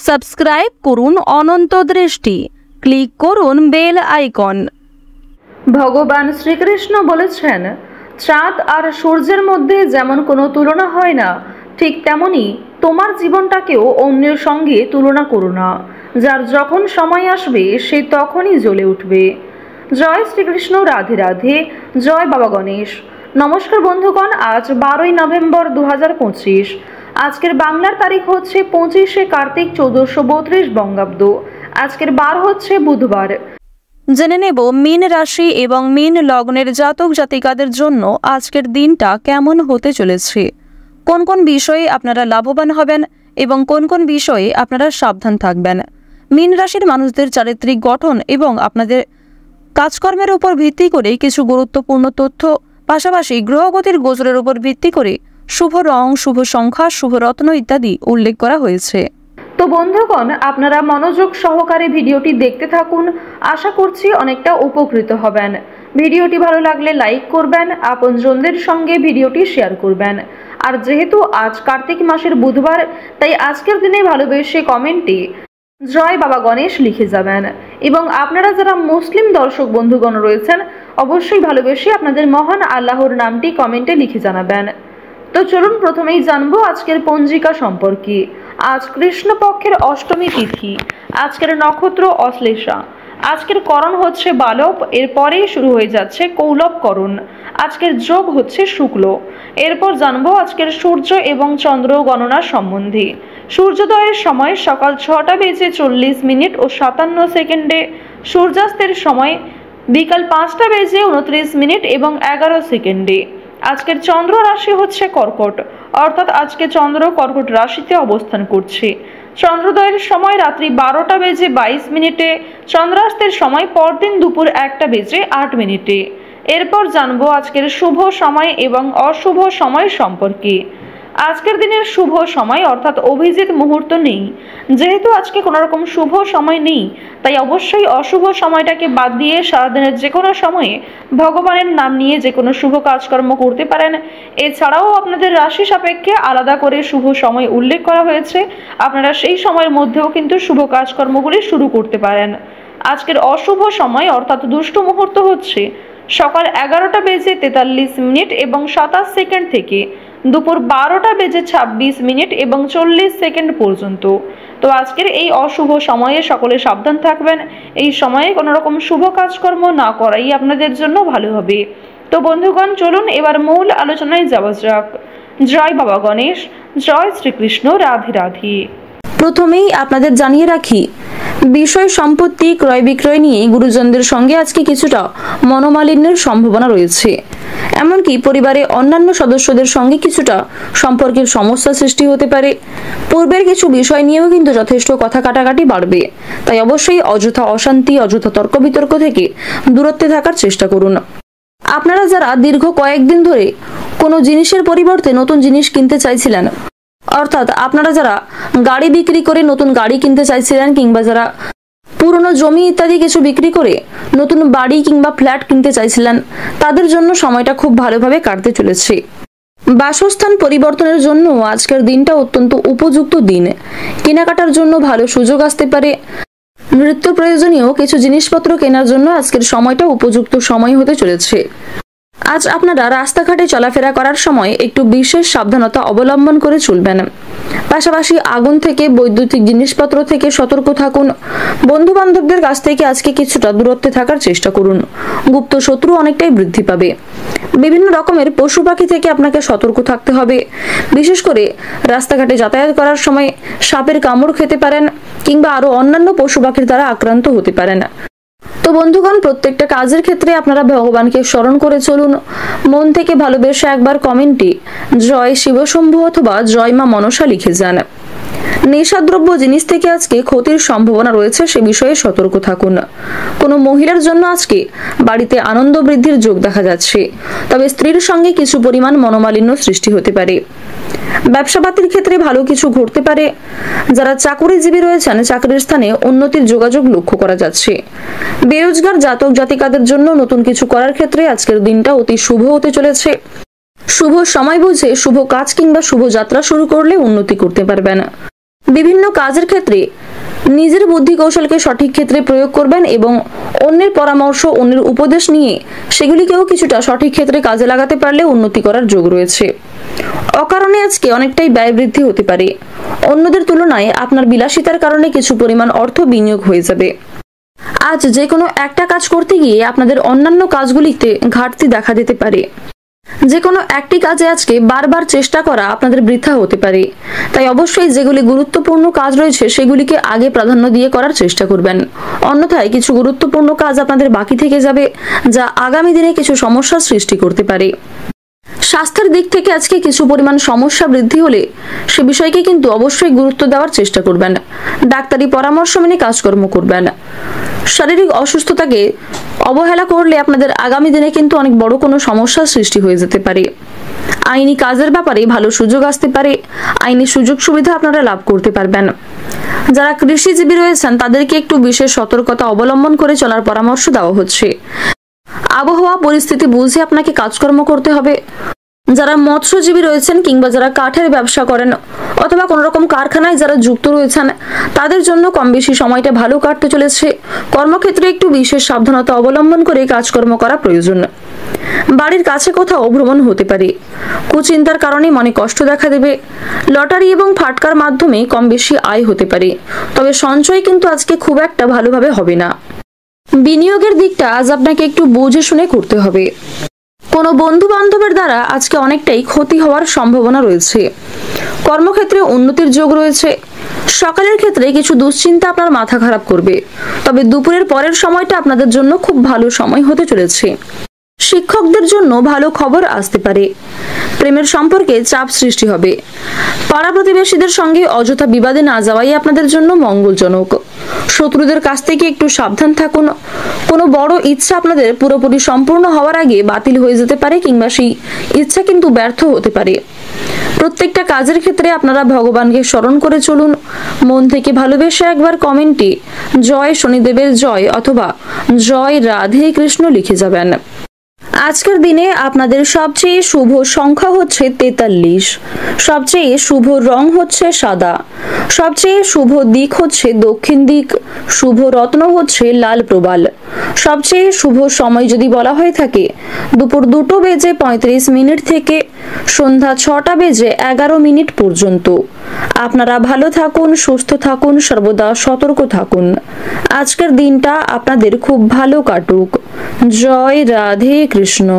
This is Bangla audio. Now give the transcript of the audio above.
সাবস্ক্রাইব করুন অনন্ত দৃষ্টি, ক্লিক করুন বেল আইকন। ভগবান শ্রীকৃষ্ণ বলেছেন, চাঁদ আর সূর্যের মধ্যে যেমন কোনো তুলনা হয় না, ঠিক তেমনি তোমার জীবনটাকেও অন্যের সঙ্গে তুলনা করো না। যার যখন সময় আসবে সে তখনই জ্বলে উঠবে। জয় শ্রীকৃষ্ণ, রাধে রাধে, জয় বাবা গণেশ। নমস্কার বন্ধুগণ, আজ 12ই নভেম্বর 2025। আজকের বাংলার তারিখ হচ্ছে 25শে কার্তিক 1432 বঙ্গাব্দ। আজকের বার হচ্ছে বুধবার। জেনে নেব মীন রাশি এবং মীন লগ্নের জাতক জাতিকাদের জন্য আজকের দিনটা কেমন হতে চলেছে, কোন কোন বিষয়ে আপনারা লাভবান হবেন এবং কোন কোন বিষয়ে আপনারা সাবধান থাকবেন। মীন রাশির মানুষদের চারিত্রিক গঠন এবং আপনাদের কাজকর্মের উপর ভিত্তি করে কিছু গুরুত্বপূর্ণ তথ্য, পাশাপাশি গ্রহগতির গোচরের উপর ভিত্তি করে শুভ রং, শুভ সংখ্যা, শুভ রত্ন ইত্যাদি উল্লেখ করা হয়েছে। তো বন্ধুগণ, আপনারা মনোযোগ সহকারে ভিডিওটি দেখতে থাকুন। আশা করছি অনেকটা উপকৃত হবেন। ভিডিওটি ভালো লাগলে লাইক করবেন, আপনজনদের সঙ্গে ভিডিওটি শেয়ার করবেন। আর যেহেতু আজ কার্তিক মাসের বুধবার, তাই আজকের দিনে ভালোবেসে কমেন্টে জয় বাবা গণেশ লিখে যাবেন। এবং আপনারা যারা মুসলিম দর্শক বন্ধুগণ রয়েছেন, অবশ্যই ভালোবেসে আপনাদের মহান আল্লাহর নামটি কমেন্টে লিখে জানাবেন। তো চলুন প্রথমেই জানবো আজকের পঞ্জিকা সম্পর্কে। আজ কৃষ্ণপক্ষের অষ্টমী তিথি। আজকের নক্ষত্র অশ্লেষা। আজকের করণ হচ্ছে বালব, এরপরেই শুরু হয়ে যাচ্ছে কৌলব করণ। আজকের যোগ হচ্ছে শুক্ল। এরপর জানবো আজকের সূর্য এবং চন্দ্র গণনা সম্বন্ধে। সূর্যোদয়ের সময় সকাল 6:40 ও 57 সেকেন্ডে। সূর্যাস্তের সময় বিকাল 5:29 এবং 11 সেকেন্ডে। আজকের চন্দ্র রাশি হচ্ছে কর্কট, অর্থাৎ আজকে চন্দ্র কর্কট রাশিতে অবস্থান করছে। চন্দ্রোদয়ের সময় রাত্রি 12:22। চন্দ্রাস্তের সময় পরদিন দুপুর 1:08। এরপর জানবো আজকের শুভ সময় এবং অশুভ সময় সম্পর্কে। আজকের দিনের শুভ সময় অর্থাৎ অভিজিৎ মুহূর্ত নেই। যেহেতু আজকে কোনো রকম শুভ সময় নেই, তাই অবশ্যই অশুভ সময়টাকে বাদ দিয়ে সারাদিনের যে কোনো সময়ে ভগবানের নাম নিয়ে যে কোনো শুভ কাজকর্ম করতে পারেন। এছাড়াও আপনাদের রাশি সাপেক্ষে আলাদা করে শুভ সময় উল্লেখ করা হয়েছে, আপনারা সেই সময়ের মধ্যেও কিন্তু শুভ কাজকর্মগুলি শুরু করতে পারেন। আজকের অশুভ সময় অর্থাৎ দুষ্ট মুহূর্ত হচ্ছে সকাল 11:43 এবং 27 সেকেন্ড থেকে দুপুর 12:26 এবং 40 সেকেন্ড পর্যন্ত। তো আজকের এই অশুভ সময়ে সকলে সাবধান থাকবেন। এই সময়ে কোনো রকম শুভ কাজকর্ম না করাই আপনাদের জন্য ভালো হবে। তো বন্ধুগণ, চলুন এবার মূল আলোচনায় যাওয়া যাক। জয় বাবা গণেশ, জয় শ্রীকৃষ্ণ, রাধে রাধে। প্রথমেই আপনাদের জানিয়ে রাখি, বিষয় সম্পত্তি ক্রয় বিক্রয় নিয়ে গুরুজনদের সঙ্গে আজকে কিছুটা মনোমালিন্যের সম্ভাবনা রয়েছে। এমনকি পরিবারে অন্যান্য সদস্যদের সঙ্গে কিছুটা সম্পর্কের সমস্যা সৃষ্টি হতে পারে। পূর্বের কিছু বিষয় নিয়েও কিন্তু যথেষ্ট কথা কাটাকাটি বাড়বে, তাই অবশ্যই অযথা অশান্তি, অযথা তর্ক বিতর্ক থেকে দূরত্বে থাকার চেষ্টা করুন। আপনারা যারা দীর্ঘ কয়েকদিন ধরে কোনো জিনিসের পরিবর্তে নতুন জিনিস কিনতে চাইছিলেন, অর্থাৎ আপনারা যারা গাড়ি বিক্রি করে নতুন গাড়ি কিনতে চাইছিলেন, কিংবা যারা পুরনো জমি ইত্যাদি কিছু বিক্রি করে নতুন বাড়ি কিংবা ফ্ল্যাট কিনতে চাইছিলেন, তাদের জন্য সময়টা খুব ভালোভাবে কাটতে চলেছে। বাসস্থান পরিবর্তনের জন্য আজকের দিনটা অত্যন্ত উপযুক্ত দিন। কেনাকাটার জন্য ভালো সুযোগ আসতে পারে। নিত্য প্রয়োজনীয় কিছু জিনিসপত্র কেনার জন্য আজকের সময়টা উপযুক্ত সময় হতে চলেছে। আজ আপনারা রাস্তাঘাটে চলাফেরা করার সময় একটু বিশেষ সাবধানতা অবলম্বন করে চলবেন। পাশাপাশি আগুন থেকে, বৈদ্যুতিক জিনিসপত্র থেকে সতর্ক থাকুন। বন্ধু বান্ধবদের কাছ থেকে আজকে কিছুটা দূরত্বে থাকার চেষ্টা করুন। গুপ্ত শত্রু অনেকটাই বৃদ্ধি পাবে। বিভিন্ন রকমের পশু পাখি থেকে আপনাকে সতর্ক থাকতে হবে। বিশেষ করে রাস্তাঘাটে যাতায়াত করার সময় সাপের কামড় খেতে পারেন, কিংবা আরো অন্যান্য পশু পাখির দ্বারা আক্রান্ত হতে পারেন। তো বন্ধুগণ, প্রত্যেকটা কাজের ক্ষেত্রে আপনারা ভগবানকে স্মরণ করে চলুন। মন থেকে ভালোবেসে একবার কমেন্টে জয় শিবশম্ভু অথবা জয় মা মনসা লিখে যান। নেশাদ্রব্য জিনিস থেকে আজকে ক্ষতির সম্ভাবনা রয়েছে, সে বিষয়ে সতর্ক থাকুন। কোনো মহিলার জন্য আজকে বাড়িতে আনন্দ বৃদ্ধির যোগ দেখা যাচ্ছে, তবে স্ত্রীর সঙ্গে কিছু পরিমাণ মনোমালিন্য সৃষ্টি হতে পারে। ব্যবসাপাতির ক্ষেত্রে ভালো কিছু ঘটতে পারে। যারা চাকরিজীবী রয়েছেন, চাকরির স্থানে উন্নতির যোগাযোগ লক্ষ্য করা যাচ্ছে। বেরোজগার জাতক জাতিকাদের জন্য নতুন কিছু করার ক্ষেত্রে আজকের দিনটা অতি শুভ হতে চলেছে। শুভ সময় বুঝে শুভ কাজ কিংবা শুভ যাত্রা শুরু করলে উন্নতি করতে পারবেন। বিভিন্ন কাজের ক্ষেত্রে নিজের বুদ্ধি কৌশলকে সঠিক ক্ষেত্রে প্রয়োগ করবেন এবং অন্যের পরামর্শ, অন্যের উপদেশ নিয়ে সেগুলিকেও কিছুটা সঠিক ক্ষেত্রে কাজে লাগাতে পারলে উন্নতি করার যোগ রয়েছে। অকারণে আজকে অনেকটাই ব্যয় বৃদ্ধি হতে পারে। অন্যদের তুলনায় আপনার বিলাসিতার কারণে কিছু পরিমাণ অর্থ বিনিয়োগ হয়ে যাবে। আজ যে কোনো একটা কাজ করতে গিয়ে আপনাদের অন্যান্য কাজগুলিতে ঘাটতি দেখা দিতে পারে। যে কোনো একটি কাজে আজকে বারবার চেষ্টা করা আপনাদের বৃথা হতে পারে। তাই অবশ্যই যেগুলি গুরুত্বপূর্ণ কাজ রয়েছে সেগুলিকে আগে প্রাধান্য দিয়ে করার চেষ্টা করবেন। অন্যথায় কিছু গুরুত্বপূর্ণ কাজ আপনাদের বাকি থেকে যাবে, যা আগামী দিনে কিছু সমস্যার সৃষ্টি করতে পারে। স্বাস্থ্যের দিক থেকে আজকে কিছু পরিমাণ সমস্যা বৃদ্ধি হলে সে বিষয়কে কিন্তু অবশ্যই গুরুত্ব দেওয়ার চেষ্টা করবেন। ডাক্তারি পরামর্শ মেনে কাজকর্ম করবেন। শারীরিক অসুস্থতাকে অবহেলা করলে আপনাদের আগামী দিনে কিন্তু অনেক বড় কোনো সমস্যার সৃষ্টি হয়ে যেতে পারে। আইনি কাজের ব্যাপারে ভালো সুযোগ আসতে পারে। আইনি সুযোগ সুবিধা আপনারা লাভ করতে পারবেন। যারা কৃষিজীবী রয়েছেন তাদেরকে একটু বিশেষ সতর্কতা অবলম্বন করে চলার পরামর্শ দেওয়া হচ্ছে। আবহাওয়া পরিস্থিতি বুঝে আপনাকে কাজকর্ম করতে হবে। যারা মৎস্যজীবী রয়েছেন কিংবা যারা কাঠের ব্যবসা করেন অথবা কোনো রকম কারখানায় যারা যুক্ত রয়েছেন তাদের জন্য কম বেশি সময়টা ভালো কাটতে চলেছে। কর্মক্ষেত্রে একটু বিশেষ সাবধানতা অবলম্বন করে কাজকর্ম করা প্রয়োজন। বাড়ির কাছে কোথাও ভ্রমণ হতে পারে। কুচিন্তার কারণে মনে কষ্ট দেখা দেবে। লটারি এবং ফাটকার মাধ্যমে কম বেশি আয় হতে পারে, তবে সঞ্চয় কিন্তু আজকে খুব একটা ভালোভাবে হবে না। বিনিয়োগের দিকটা আজ আপনাকে একটু বুঝে শুনে করতে হবে। কোনো বন্ধু বান্ধবের দ্বারা আজকে অনেকটাই ক্ষতি হওয়ার সম্ভাবনা রয়েছে। কর্মক্ষেত্রে উন্নতির যোগ রয়েছে। সকালের ক্ষেত্রে কিছু দুশ্চিন্তা আপনার মাথা খারাপ করবে, তবে দুপুরের পরের সময়টা আপনাদের জন্য খুব ভালো সময় হতে চলেছে। শিক্ষকদের জন্য ভালো খবর আসতে পারে। প্রেমের সম্পর্কে চাপ সৃষ্টি হবে। পাড়া প্রতিবেশীদের সঙ্গে অযথা বিবাদে না যাওয়াই আপনাদের জন্য মঙ্গলজনক। শত্রুদের কাছ থেকে একটু সাবধান থাকুন। কোনো বড় ইচ্ছা আপনাদের পুরোপুরি সম্পূর্ণ হওয়ার আগে বাতিল হয়ে যেতে পারে কিংবা সেই ইচ্ছা কিন্তু ব্যর্থ হতে পারে। প্রত্যেকটা কাজের ক্ষেত্রে আপনারা ভগবানকে স্মরণ করে চলুন। মন থেকে ভালোবেসে একবার কমেন্টে জয় শনিদেবের জয় অথবা জয় রাধে কৃষ্ণ লিখে যাবেন। আজকের দিনে আপনাদের সবচেয়ে শুভ সংখ্যা হচ্ছে 43, সবচেয়ে শুভ রং হচ্ছে সাদা, সবচেয়ে শুভ দিক হচ্ছে দক্ষিণ দিক, শুভ রত্ন হচ্ছে লাল প্রবাল। সবচেয়ে শুভ সময় যদি বলা হয়ে থাকে দুপুর 2:35 থেকে সন্ধ্যা 6:11 পর্যন্ত। আপনারা ভালো থাকুন, সুস্থ থাকুন, সর্বদা সতর্ক থাকুন। আজকের দিনটা আপনাদের খুব ভালো কাটুক। জয় রাধে কৃষ্ণ।